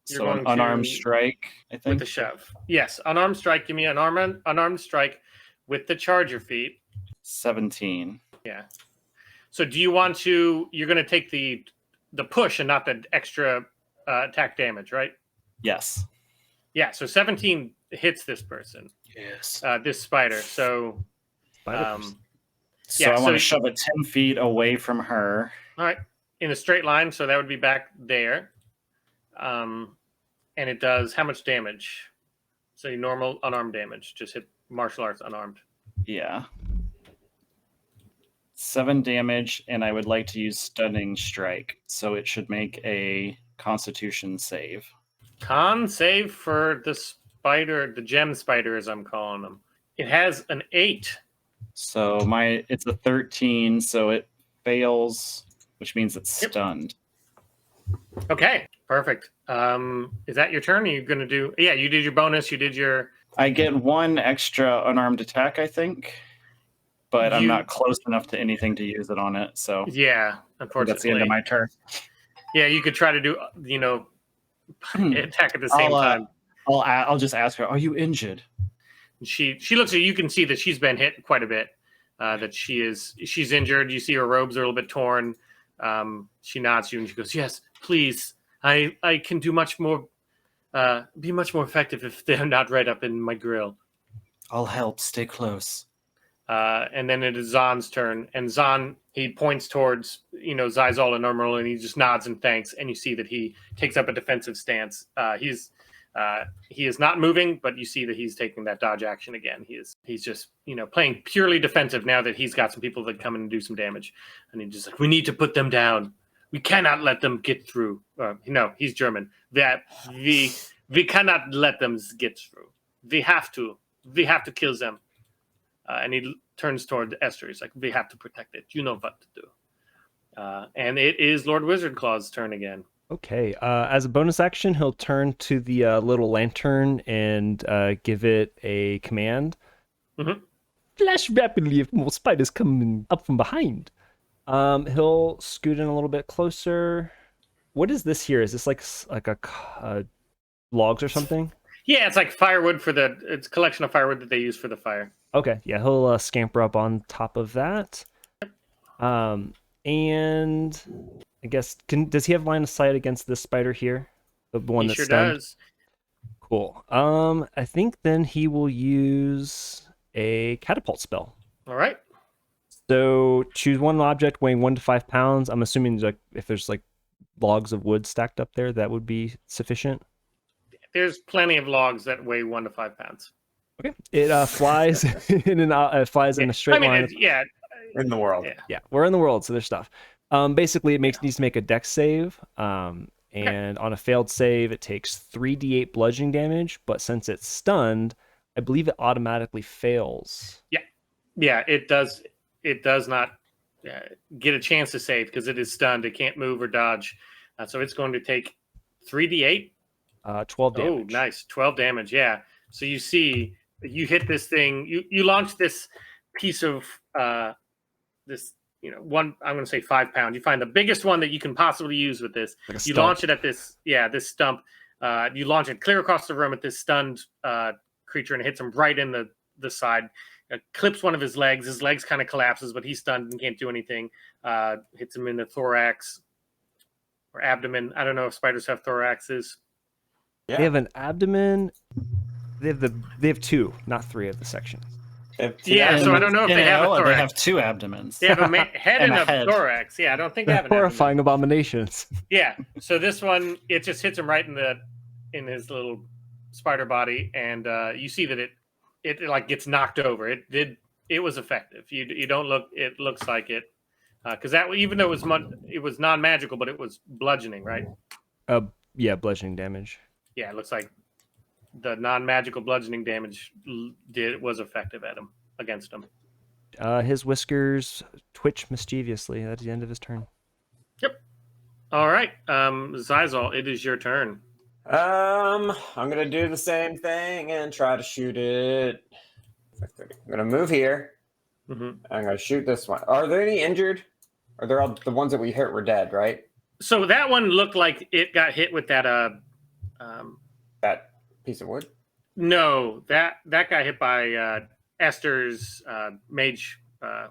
S3: you're
S4: So an
S3: going
S4: unarmed
S3: to,
S4: strike, I
S3: with
S4: think.
S3: the shove. Yes, unarmed strike. Give me an unarmed strike with the Charger feat.
S4: 17.
S3: Yeah. So do you want to? You're going to take the push and not the extra attack damage, right?
S4: Yes.
S3: Yeah. So 17 hits this person,
S4: Yes.
S3: this spider. So
S4: So
S3: yeah,
S4: I want
S3: so-
S4: to shove it 10 feet away from her.
S3: all right, in a straight line. So that would be back there. And it does how much damage? So normal unarmed damage. Just hit martial arts unarmed.
S4: Yeah. 7 damage, and I would like to use stunning strike. So it should make a constitution save.
S3: Con save for the spider, the gem spider, as I'm calling them. It has an 8.
S4: So it's a 13, so it fails, which means it's
S3: Yep.
S4: stunned.
S3: Okay, perfect. Is that your turn? Are you going to do? Yeah, you did your bonus. You did your.
S4: I get 1 extra unarmed attack, I think, but I'm
S3: You-
S4: not close enough to anything to use it on it. So
S3: Yeah, unfortunately.
S4: that's the end of my turn.
S3: Yeah, you could try to do, attack at the same time.
S4: I'll just ask her, are you injured?
S3: She looks at you. You can see that she's been hit quite a bit. That she's injured. You see her robes are a little bit torn. She nods to you and she goes, "Yes, please. I can do much more. Be much more effective if they're not right up in my grill."
S4: I'll help. Stay close.
S3: And then it is Zahn's turn, and Zahn, he points towards Zizal and Normal, and he just nods and thanks, and you see that he takes up a defensive stance. He is not moving, but you see that he's taking that dodge action again. He's just playing purely defensive now that he's got some people that come in and do some damage, and he's just like, we need to put them down. We cannot let them get through. No, he's German. That we cannot let them get through. We have to kill them. And he turns toward Esther. He's like, we have to protect it. You know what to do. And it is Lord Wizardclaw's turn again.
S1: Okay. As a bonus action, he'll turn to the little lantern and give it a command.
S3: Mm-hmm.
S1: Flash rapidly if more spiders come up from behind. He'll scoot in a little bit closer. What is this here? Is this like a logs or something?
S3: Yeah, it's like firewood it's a collection of firewood that they use for the fire.
S1: Okay, yeah, he'll scamper up on top of that. And I guess does he have line of sight against this spider here? The one that's
S3: sure
S1: stunned?
S3: does.
S1: Cool. I think then he will use a catapult spell.
S3: All right.
S1: So choose one object weighing 1 to 5 pounds. I'm assuming like if there's like logs of wood stacked up there, that would be sufficient.
S3: There's plenty of logs that weigh 1 to 5 pounds.
S1: Okay. It flies in a straight line.
S5: In the world.
S1: Yeah, we're in the world, so there's stuff. Basically, it needs to make a dex save. And on a failed save, it takes 3d8 bludgeoning damage. But since it's stunned, I believe it automatically fails.
S3: Yeah, it does. It does not get a chance to save because it is stunned. It can't move or dodge. So it's going to take 3d8.
S1: 12 damage.
S3: Oh, nice. 12 damage, yeah. So you see, you hit this thing, you launch this piece of this, one, I'm going to say 5 pound. You find the biggest one that you can possibly use with this.
S1: Like
S3: you launch it at this stump. You launch it clear across the room at this stunned creature, and it hits him right in the side. Clips one of his legs. His legs kind of collapses, but he's stunned and can't do anything. Hits him in the thorax or abdomen. I don't know if spiders have thoraxes.
S5: Yeah.
S1: They have an abdomen. They have 2, not 3 of the sections.
S3: Yeah, so I don't know if they have a thorax.
S4: They have 2 abdomens.
S3: They have a head and a
S4: head.
S3: thorax. Yeah, I don't think they have an
S1: horrifying
S3: abdomen.
S1: abominations.
S3: Yeah, so this one, it just hits him right in his little spider body, and you see that it like gets knocked over. It was effective. You don't look. It looks like it because that even though it was non-magical, but it was bludgeoning, right?
S1: Yeah, bludgeoning damage.
S3: Yeah, it looks like the non-magical bludgeoning damage was effective against him.
S1: His whiskers twitch mischievously at the end of his turn.
S3: Yep. All right, Zizal, it is your turn.
S5: I'm gonna do the same thing and try to shoot it. I'm gonna move here.
S3: Mm-hmm.
S5: I'm gonna shoot this one. Are there any injured? Or they're all the ones that we hit were dead, right?
S3: So that one looked like it got hit with that
S5: That piece of wood?
S3: No, that got hit by Esther's mage,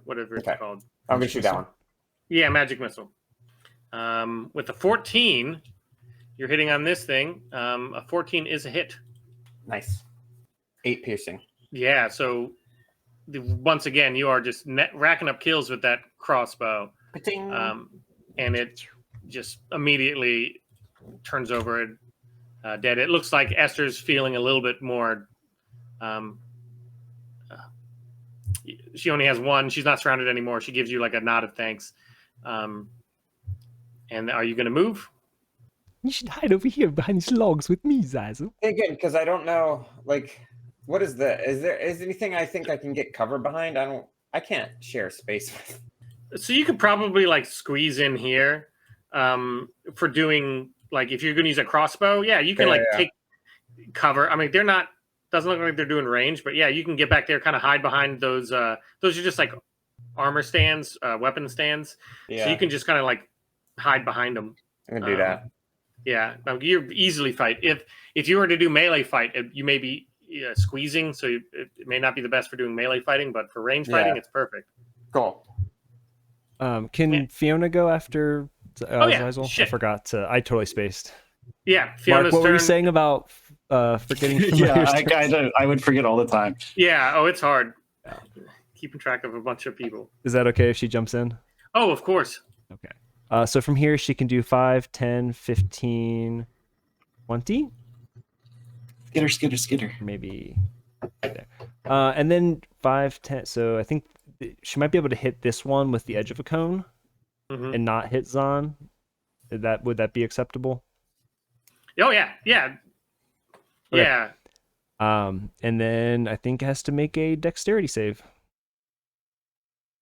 S3: whatever it's called.
S5: I'm gonna shoot that one.
S3: Yeah, magic missile. With a 14, you're hitting on this thing. A 14 is a hit.
S5: Nice. 8 piercing.
S3: Yeah, so once again, you are just racking up kills with that crossbow. And it just immediately turns over dead. It looks like Esther's feeling a little bit more. She only has 1. She's not surrounded anymore. She gives you like a nod of thanks. And are you going to move?
S1: You should hide over here behind these logs with me, Zazu.
S5: Okay, good, because I don't know, like, what is there anything I think I can get cover behind? I can't share space with.
S3: So you could probably like squeeze in here for doing like if you're going to use a crossbow. Yeah, you can take cover. I mean, doesn't look like they're doing range, but yeah, you can get back there, kind of hide behind those. Those are just like armor stands, weapon stands.
S5: Yeah.
S3: So you can just kind of like hide behind them.
S5: I'm gonna do that.
S3: Yeah, you easily fight. If you were to do melee fight, you may be squeezing, so it may not be the best for doing melee fighting, but for range fighting, it's perfect.
S5: Cool.
S1: Can Fiona go after Zeisel?
S3: Shit.
S1: I forgot to. I totally spaced.
S3: Yeah, Fiona's
S1: Mark, what were you
S3: turn.
S1: saying about forgetting?
S4: Yeah,
S1: familiar
S4: I would forget all the time.
S3: Yeah, oh, it's hard. Keeping track of a bunch of people.
S1: Is that okay if she jumps in?
S3: Oh, of course.
S1: Okay. So from here, she can do 5, 10, 15, 20?
S4: Skitter.
S1: Maybe. Right there. And then 5, 10. So I think she might be able to hit this one with the edge of a cone and not hit Zahn. Would that be acceptable?
S3: Oh, yeah.
S1: Okay.
S3: Yeah.
S1: And then I think it has to make a dexterity save.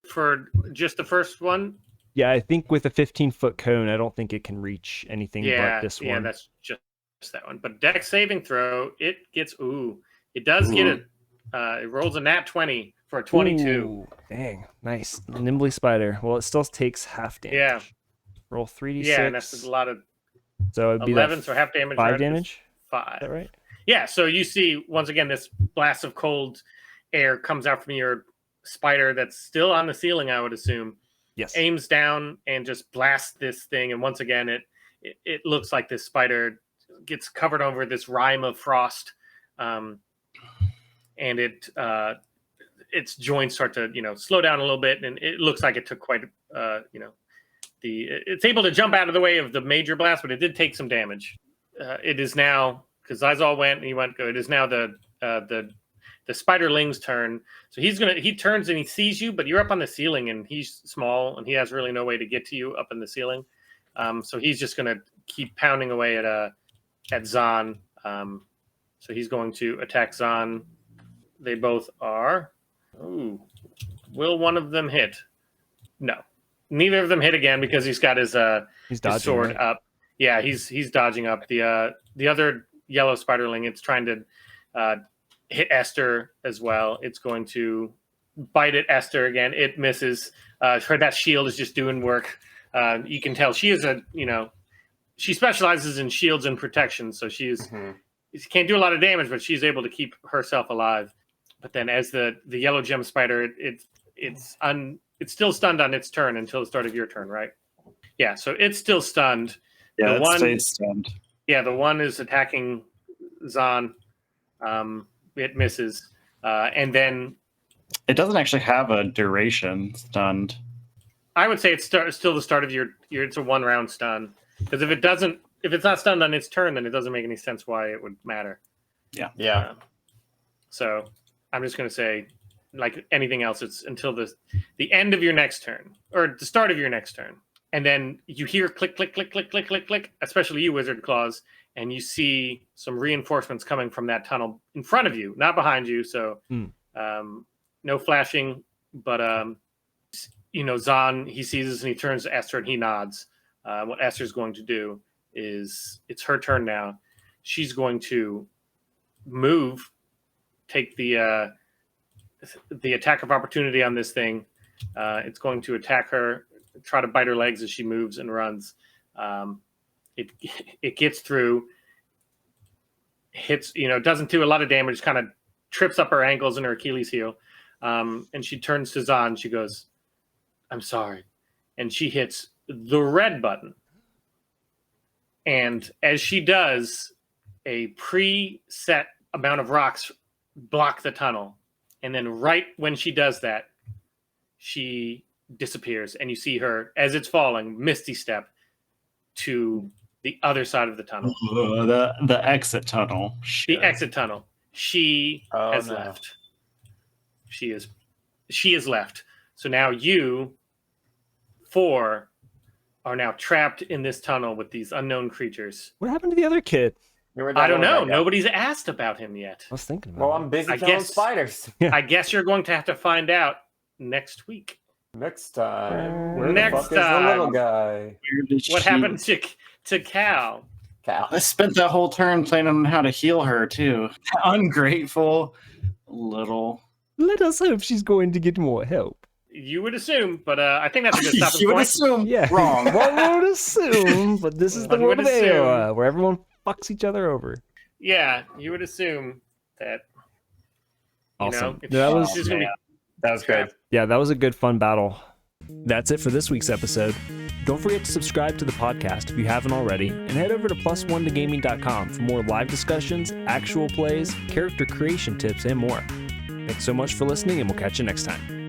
S3: For just the first one?
S1: Yeah, I think with a 15-foot cone, I don't think it can reach anything but this one.
S3: Yeah, that's just that one. But dex saving throw, it does get it. It rolls a nat 20 for a 22.
S1: Ooh, dang, nice. Nimbly spider. Well, it still takes half damage.
S3: Yeah.
S1: Roll 3d6.
S3: Yeah, and that's a lot of
S1: so it'd be
S3: 11, so half damage.
S1: 5 damage?
S3: 5.
S1: Is that right?
S3: Yeah, so you see, once again, this blast of cold air comes out from your spider that's still on the ceiling, I would assume.
S1: Yes.
S3: Aims down and just blasts this thing, and once again, it looks like this spider gets covered over this rime of frost, and its joints start to slow down a little bit, and it looks like it took quite it's able to jump out of the way of the major blast, but it did take some damage. It is now, because Zeisel went and he went good. It is now the spiderling's turn. So he turns and he sees you, but you're up on the ceiling and he's small and he has really no way to get to you up in the ceiling. So he's just gonna keep pounding away at Zahn. So he's going to attack Zahn. They both are. Ooh. Will one of them hit? No. Neither of them hit again because he's got his sword
S1: right?
S3: up. Yeah, he's dodging up. The other yellow spiderling, it's trying to hit Esther as well. It's going to bite at Esther again. It misses. That shield is just doing work. You can tell she is she specializes in shields and protection, so she can't do a lot of damage, but she's able to keep herself alive. But then as the yellow gem spider, it's still stunned on its turn until the start of your turn, right? Yeah, so it's still stunned.
S4: Yeah, it stays stunned.
S3: Yeah, the one is attacking Zahn. It misses. And then...
S4: It doesn't actually have a duration stunned.
S3: I would say it's still the start of your it's a 1-round stun. Because if it's not stunned on its turn, then it doesn't make any sense why it would matter.
S5: Yeah.
S3: So I'm just going to say, like anything else, it's until the end of your next turn, or the start of your next turn. And then you hear click, click, click, click, click, click, click, especially you, Wizard Claws, and you see some reinforcements coming from that tunnel in front of you, not behind you. So no flashing, but Zahn, he sees this and he turns to Esther and he nods. What Esther's going to do is, it's her turn now. She's going to move, take the attack of opportunity on this thing. It's going to attack her, try to bite her legs as she moves and runs. It gets through, hits, doesn't do a lot of damage, kind of trips up her ankles and her Achilles heel. And she turns to Zahn. She goes, "I'm sorry." And she hits the red button. And as she does, a preset amount of rocks block the tunnel. And then right when she does that, she disappears. And you see her, as it's falling, misty step to the other side of the tunnel.
S4: The exit tunnel.
S3: The exit tunnel. She has left. She is left. So now you 4 are now trapped in this tunnel with these unknown creatures.
S1: What happened to the other kid?
S3: I don't know. Nobody's asked about him yet.
S1: I was thinking about
S5: Well, I'm busy killing spiders.
S3: I guess you're going to have to find out next week.
S5: Next time. Where
S3: Next
S5: the fuck is the little
S3: time.
S5: guy?
S3: What happened to Cal?
S5: Cal.
S4: I spent that whole turn planning on how to heal her, too. Ungrateful little...
S1: Let us hope she's going to get more help.
S3: You would assume, but I think that's a good stopping
S4: you would
S3: point.
S4: assume
S1: Yeah,
S4: wrong.
S1: One would assume, but this is the
S3: One
S1: world
S3: would
S1: of
S3: assume.
S1: AOA, where everyone fucks each other over.
S3: Yeah, you would assume that.
S1: Awesome.
S3: It's
S1: That was
S3: just gonna be
S5: That was good.
S1: Yeah, that was a good fun battle. That's it for this week's episode. Don't forget to subscribe to the podcast if you haven't already, and head over to +1togaming.com for more live discussions, actual plays, character creation tips, and more. Thanks so much for listening, and we'll catch you next time.